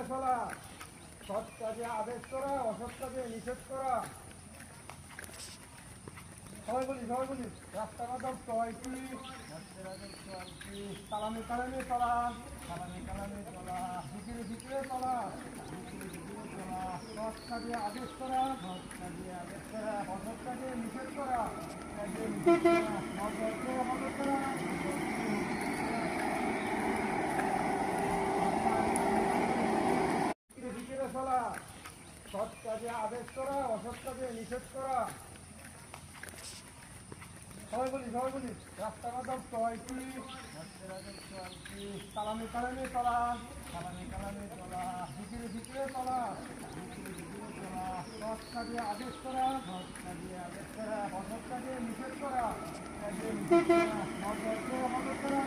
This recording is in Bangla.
চলা, সৎ কাজে আদেশ করা, অসৎ কাজে নিষেধ করা। সবাই বলি রাস্তা মাধব চলছি, কালামে কালামে চলা, ভিতরে চলা, সৎ কাজে আদেশ করা, অসৎ কাজে নিষেধ করা, মদত করা। ভিতরে চলা, সৎ কাজে আদেশ করা, অসৎ কাজে নিষেধ করা। সবাই বলি রাস্তা মাধব চলছি, কালামে কালামে চলা, ভিতরে চলা, সৎ কাজে আদেশ করা, অসৎ কাজে নিষেধ করা, মদত করা।